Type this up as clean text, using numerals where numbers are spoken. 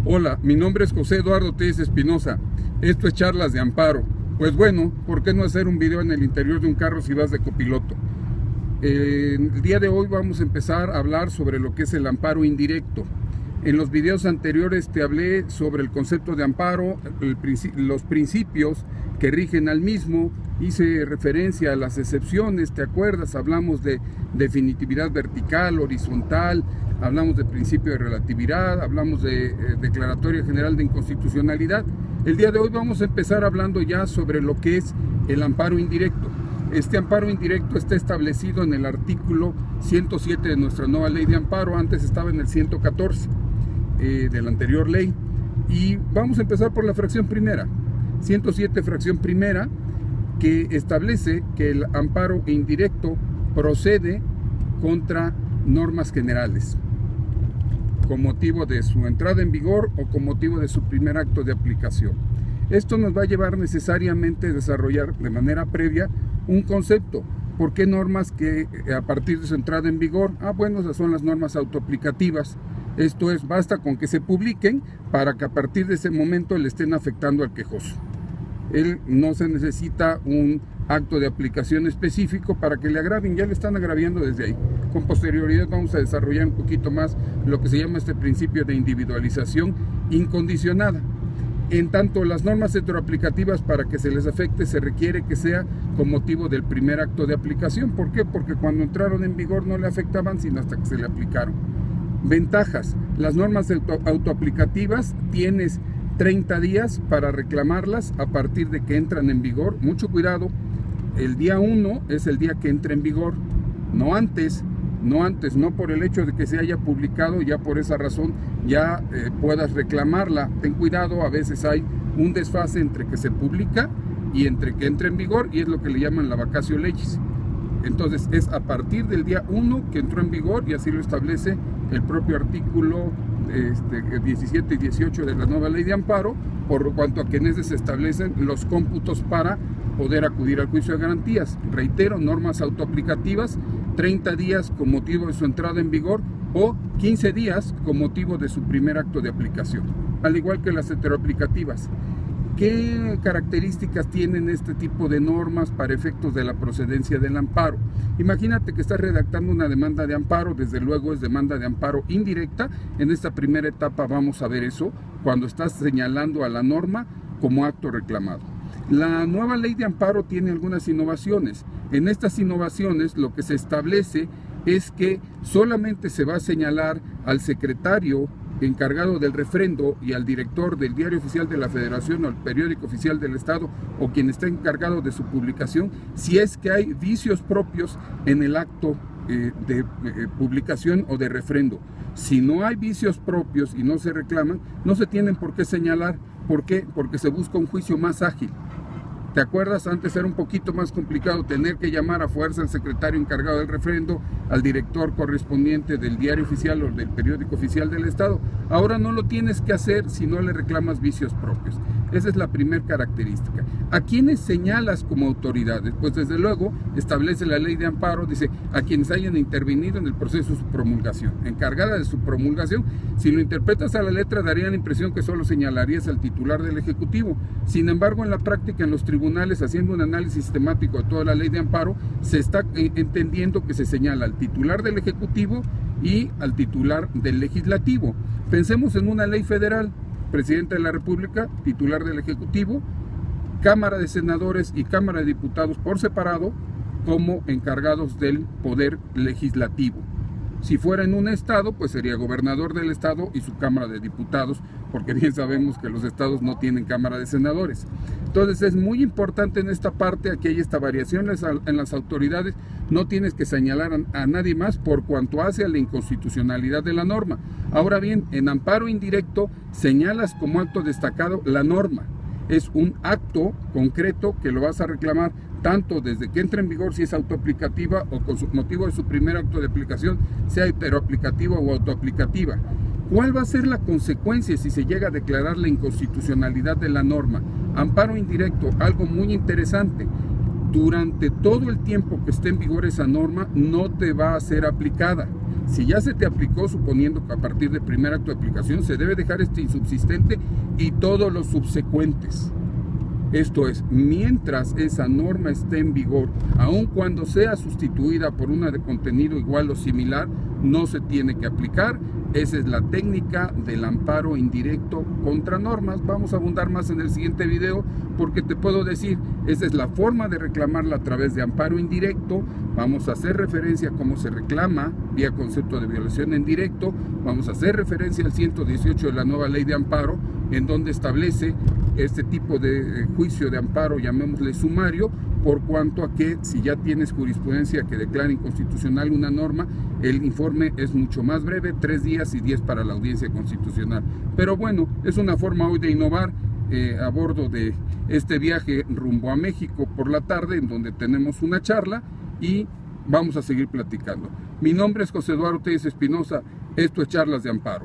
Hola, mi nombre es José Eduardo Telles Espinosa. Esto es Charlas de Amparo. Pues bueno, ¿por qué no hacer un video en el interior de un carro si vas de copiloto? El día de hoy vamos a empezar a hablar sobre lo que es el amparo indirecto. En los videos anteriores te hablé sobre el concepto de amparo, los principios que rigen al mismo, hice referencia a las excepciones, ¿te acuerdas? Hablamos de definitividad vertical, horizontal, hablamos de principio de relatividad, hablamos de declaratoria general de inconstitucionalidad. El día de hoy vamos a empezar hablando ya sobre lo que es el amparo indirecto. Este amparo indirecto está establecido en el artículo 107 de nuestra nueva ley de amparo. Antes estaba en el 114 de la anterior ley. Y vamos a empezar por la fracción primera. 107 fracción primera, que establece que el amparo indirecto procede contra normas generales con motivo de su entrada en vigor o con motivo de su primer acto de aplicación. Esto nos va a llevar necesariamente a desarrollar de manera previa un concepto. ¿Por qué normas que a partir de su entrada en vigor? Bueno, esas son las normas autoaplicativas. Esto es, basta con que se publiquen para que a partir de ese momento le estén afectando al quejoso. No se necesita un acto de aplicación específico para que le agravien, ya le están agraviando desde ahí. Con posterioridad vamos a desarrollar un poquito más lo que se llama este principio de individualización incondicionada. En tanto, las normas heteroaplicativas, para que se les afecte, se requiere que sea con motivo del primer acto de aplicación. ¿Por qué? Porque cuando entraron en vigor no le afectaban, sino hasta que se le aplicaron. Ventajas: las normas autoaplicativas tienes 30 días para reclamarlas a partir de que entran en vigor. Mucho cuidado, el día 1 es el día que entra en vigor, no antes, no por el hecho de que se haya publicado, ya por esa razón ya puedas reclamarla. Ten cuidado, a veces hay un desfase entre que se publica y entre que entra en vigor, y es lo que le llaman la vacatio legis. Entonces es a partir del día 1 que entró en vigor, y así lo establece el propio artículo 17 y 18 de la nueva ley de amparo, por cuanto a que en ese se establecen los cómputos para poder acudir al juicio de garantías. Reitero, normas autoaplicativas, 30 días con motivo de su entrada en vigor o 15 días con motivo de su primer acto de aplicación, al igual que las heteroaplicativas. ¿Qué características tienen este tipo de normas para efectos de la procedencia del amparo? Imagínate que estás redactando una demanda de amparo, desde luego es demanda de amparo indirecta. En esta primera etapa vamos a ver eso, cuando estás señalando a la norma como acto reclamado. La nueva ley de amparo tiene algunas innovaciones. En estas innovaciones lo que se establece es que solamente se va a señalar al secretario encargado del refrendo y al director del Diario Oficial de la Federación o el Periódico Oficial del Estado, o quien está encargado de su publicación, si es que hay vicios propios en el acto de publicación o de refrendo. Si no hay vicios propios y no se reclaman, no se tienen por qué señalar. ¿Por qué? Porque se busca un juicio más ágil. ¿Te acuerdas? Antes era un poquito más complicado tener que llamar a fuerza al secretario encargado del refrendo, al director correspondiente del Diario Oficial o del Periódico Oficial del Estado. Ahora no lo tienes que hacer si no le reclamas vicios propios. Esa es la primera característica. ¿A quiénes señalas como autoridades? Pues desde luego establece la ley de amparo, dice a quienes hayan intervenido en el proceso de su promulgación, encargada de su promulgación. Si lo interpretas a la letra, daría la impresión que solo señalarías al titular del Ejecutivo. Sin embargo, en la práctica, en los tribunales, haciendo un análisis sistemático de toda la ley de amparo, se está entendiendo que se señala al titular del Ejecutivo y al titular del Legislativo. Pensemos en una ley federal: Presidente de la República, titular del Ejecutivo, Cámara de Senadores y Cámara de Diputados por separado como encargados del Poder Legislativo. Si fuera en un estado, pues sería gobernador del estado y su Cámara de Diputados, porque bien sabemos que los estados no tienen Cámara de Senadores. Entonces es muy importante en esta parte, aquí hay esta variación en las autoridades. No tienes que señalar a nadie más por cuanto hace a la inconstitucionalidad de la norma. Ahora bien, en amparo indirecto señalas como acto destacado la norma. Es un acto concreto que lo vas a reclamar tanto desde que entra en vigor, si es autoaplicativa, o con motivo de su primer acto de aplicación, sea heteroaplicativa o autoaplicativa. ¿Cuál va a ser la consecuencia si se llega a declarar la inconstitucionalidad de la norma? Amparo indirecto, algo muy interesante. Durante todo el tiempo que esté en vigor esa norma, no te va a ser aplicada. Si ya se te aplicó, suponiendo que a partir del primer acto de aplicación, se debe dejar este insubsistente y todos los subsecuentes. Esto es, mientras esa norma esté en vigor, aun cuando sea sustituida por una de contenido igual o similar, no se tiene que aplicar. Esa es la técnica del amparo indirecto contra normas. Vamos a abundar más en el siguiente video, porque te puedo decir, esa es la forma de reclamarla a través de amparo indirecto. Vamos a hacer referencia a cómo se reclama vía concepto de violación en directo. Vamos a hacer referencia al 118 de la nueva ley de amparo, en donde establece este tipo de juicio de amparo, llamémosle sumario, por cuanto a que si ya tienes jurisprudencia que declara inconstitucional una norma, el informe es mucho más breve, 3 días y 10 para la audiencia constitucional. Pero bueno, es una forma hoy de innovar a bordo de este viaje rumbo a México por la tarde, en donde tenemos una charla y vamos a seguir platicando. Mi nombre es José Eduardo Telles Espinosa, esto es Charlas de Amparo.